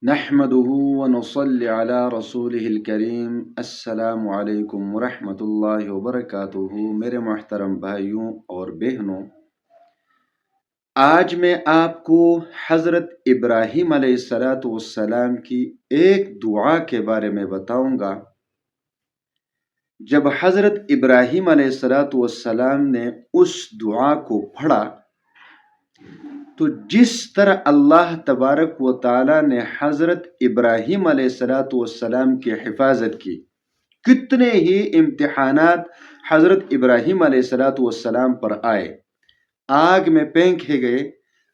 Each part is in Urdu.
نحمده ونصلي على رسوله الکریم۔ السلام علیکم ورحمۃ اللہ وبرکاتہ۔ میرے محترم بھائیوں اور بہنوں، آج میں آپ کو حضرت ابراہیم علیہ السلام کی ایک دعا کے بارے میں بتاؤں گا۔ جب حضرت ابراہیم علیہ السلام نے اس دعا کو پڑھا تو جس طرح اللہ تبارک و تعالی نے حضرت ابراہیم علیہ السلام کی حفاظت کی، کتنے ہی امتحانات حضرت ابراہیم علیہ السلام پر آئے، آگ میں پھینکے گئے،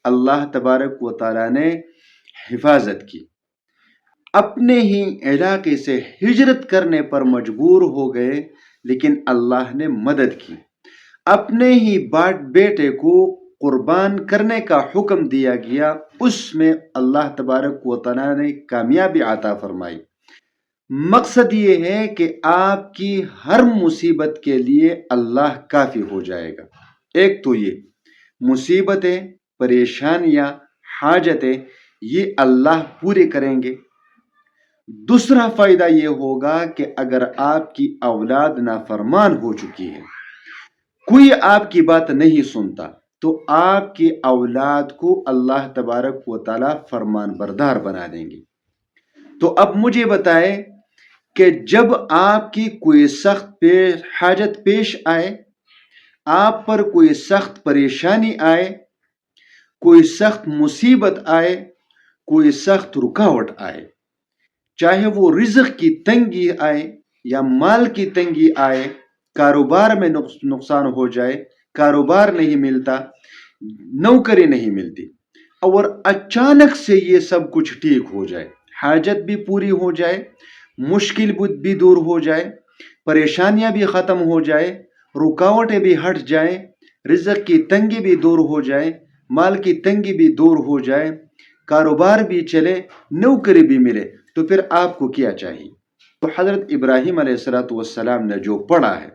اللہ تبارک و تعالی نے حفاظت کی، اپنے ہی علاقے سے ہجرت کرنے پر مجبور ہو گئے، لیکن اللہ نے مدد کی، اپنے ہی بیٹے کو قربان کرنے کا حکم دیا گیا، اس میں اللہ تبارک و تعالی نے کامیابی عطا فرمائی۔ مقصد یہ ہے کہ آپ کی ہر مصیبت کے لیے اللہ کافی ہو جائے گا۔ ایک تو یہ مصیبتیں، پریشانیاں، حاجتیں یہ اللہ پورے کریں گے۔ دوسرا فائدہ یہ ہوگا کہ اگر آپ کی اولاد نافرمان ہو چکی ہے، کوئی آپ کی بات نہیں سنتا، تو آپ کی اولاد کو اللہ تبارک و تعالی فرمان بردار بنا دیں گے۔ تو اب مجھے بتائیں کہ جب آپ کی کوئی سخت حاجت پیش آئے، آپ پر کوئی سخت پریشانی آئے، کوئی سخت مصیبت آئے، کوئی سخت رکاوٹ آئے، چاہے وہ رزق کی تنگی آئے یا مال کی تنگی آئے، کاروبار میں نقصان ہو جائے، کاروبار نہیں ملتا، نوکری نہیں ملتی، اور اچانک سے یہ سب کچھ ٹھیک ہو جائے، حاجت بھی پوری ہو جائے، مشکل بھی دور ہو جائے، پریشانیاں بھی ختم ہو جائے، رکاوٹیں بھی ہٹ جائیں، رزق کی تنگی بھی دور ہو جائے، مال کی تنگی بھی دور ہو جائے، کاروبار بھی چلے، نوکری بھی ملے، تو پھر آپ کو کیا چاہیے؟ تو حضرت ابراہیم علیہ السلام نے جو پڑھا ہے،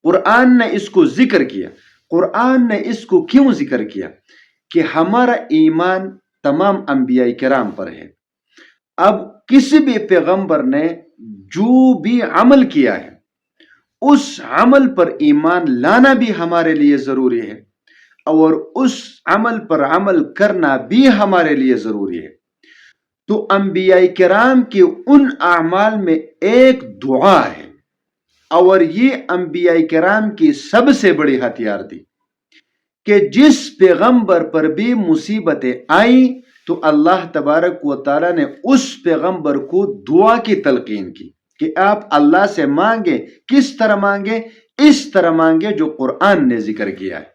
قرآن نے اس کو ذکر کیا۔ قرآن نے اس کو کیوں ذکر کیا؟ کہ ہمارا ایمان تمام انبیاء کرام پر ہے۔ اب کسی بھی پیغمبر نے جو بھی عمل کیا ہے، اس عمل پر ایمان لانا بھی ہمارے لیے ضروری ہے، اور اس عمل پر عمل کرنا بھی ہمارے لیے ضروری ہے۔ تو انبیاء کرام کے ان اعمال میں ایک دعا ہے، اور یہ انبیاء کرام کی سب سے بڑی ہتھیار تھی کہ جس پیغمبر پر بھی مصیبتیں آئیں تو اللہ تبارک و تعالی نے اس پیغمبر کو دعا کی تلقین کی کہ آپ اللہ سے مانگیں۔ کس طرح مانگیں؟ اس طرح مانگیں جو قرآن نے ذکر کیا ہے۔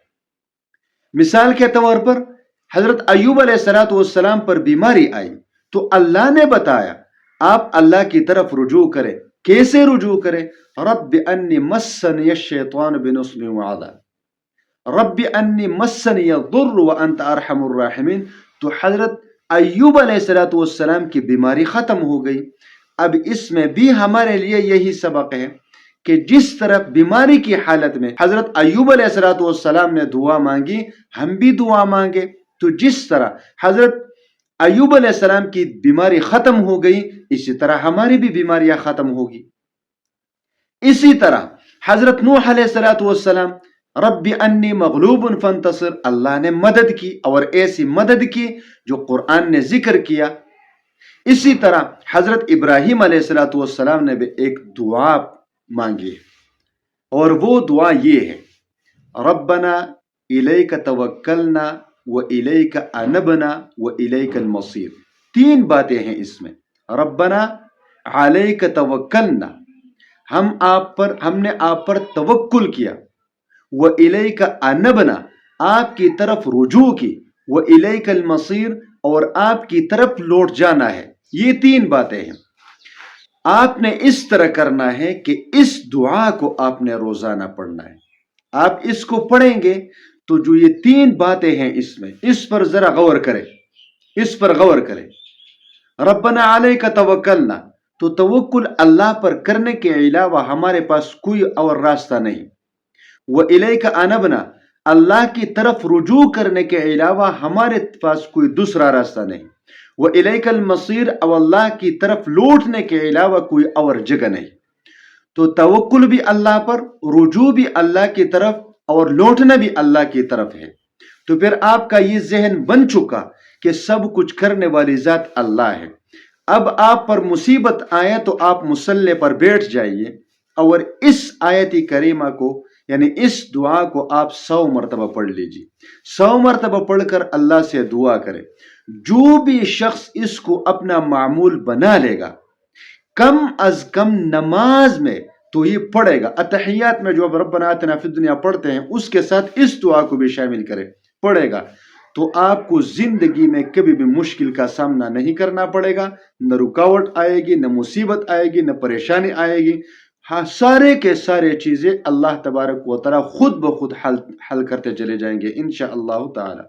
مثال کے طور پر حضرت ایوب علیہ السلام پر بیماری آئی تو اللہ نے بتایا آپ اللہ کی طرف رجوع کریں۔ کیسے رجوع کریں؟ رب انی مسنی الشیطان بنصب وعذاب، رب انی مسنی الضر وانت ارحم الراحمین۔ تو حضرت ایوب علیہ السلام کی بیماری ختم ہو گئی۔ اب اس میں بھی ہمارے لیے یہی سبق ہے کہ جس طرح بیماری کی حالت میں حضرت ایوب علیہ السلام نے دعا مانگی، ہم بھی دعا مانگے، تو جس طرح حضرت ایوب علیہ السلام کی بیماری ختم ہو گئی، اسی طرح ہماری بھی بیماریاں ختم ہوگی۔ اسی طرح حضرت نوح علیہ السلام رب انی مغلوب فانتصر، اللہ نے مدد کی، اور ایسی مدد کی جو قرآن نے ذکر کیا۔ اسی طرح حضرت ابراہیم علیہ السلام نے بھی ایک دعا مانگی، اور وہ دعا یہ ہے، ربنا الیک توکلنا وَإِلَيْكَ أَنَبْنَا وَإِلَيْكَ الْمَصِيرُ۔ تین باتیں ہیں اس میں۔ ربنا علیک توکلنا، ہم نے آپ پر توکل کیا، وَإِلَيْكَ أَنَبْنَا، آپ کی طرف رجوع کی، وَإِلَيْكَ الْمَصِيرُ، اور آپ کی طرف لوٹ جانا ہے۔ یہ تین باتیں ہیں۔ آپ نے اس طرح کرنا ہے کہ اس دعا کو آپ نے روزانہ پڑھنا ہے۔ آپ اس کو پڑھیں گے تو جو یہ تین باتیں ہیں اس میں، اس پر ذرا غور کریں، اس پر غور کریں۔ ربنا علیک توکلنا، تو توکل اللہ پر کرنے کے علاوہ ہمارے پاس کوئی اور راستہ نہیں۔ وَإِلَيْكَ أَنَبْنَا، اللہ کی طرف رجوع کرنے کے علاوہ ہمارے پاس کوئی دوسرا راستہ نہیں۔ وہ الیک المصیر، اور اللہ کی طرف لوٹنے کے علاوہ کوئی اور جگہ نہیں۔ تو توکل بھی اللہ پر، رجوع بھی اللہ کی طرف، اور لوٹنا بھی اللہ کی طرف ہے۔ تو پھر آپ کا یہ ذہن بن چکا کہ سب کچھ کرنے والی ذات اللہ ہے۔ اب آپ پر مصیبت آئے تو آپ مصلی پر بیٹھ جائیے اور اس آیت کریمہ کو یعنی اس دعا کو آپ 100 مرتبہ پڑھ لیجیے۔ 100 مرتبہ پڑھ کر اللہ سے دعا کرے۔ جو بھی شخص اس کو اپنا معمول بنا لے گا، کم از کم نماز میں تو یہ پڑھے گا، اتحیات میں جو اب ربنا آتنا فی الدنیا پڑھتے ہیں اس کے ساتھ اس دعا کو بھی شامل کرے، پڑھے گا، تو آپ کو زندگی میں کبھی بھی مشکل کا سامنا نہیں کرنا پڑے گا، نہ رکاوٹ آئے گی، نہ مصیبت آئے گی، نہ پریشانی آئے گی۔ ہاں، سارے کے سارے چیزیں اللہ تبارک و تعالی خود بخود حل کرتے چلے جائیں گے انشاءاللہ تعالی۔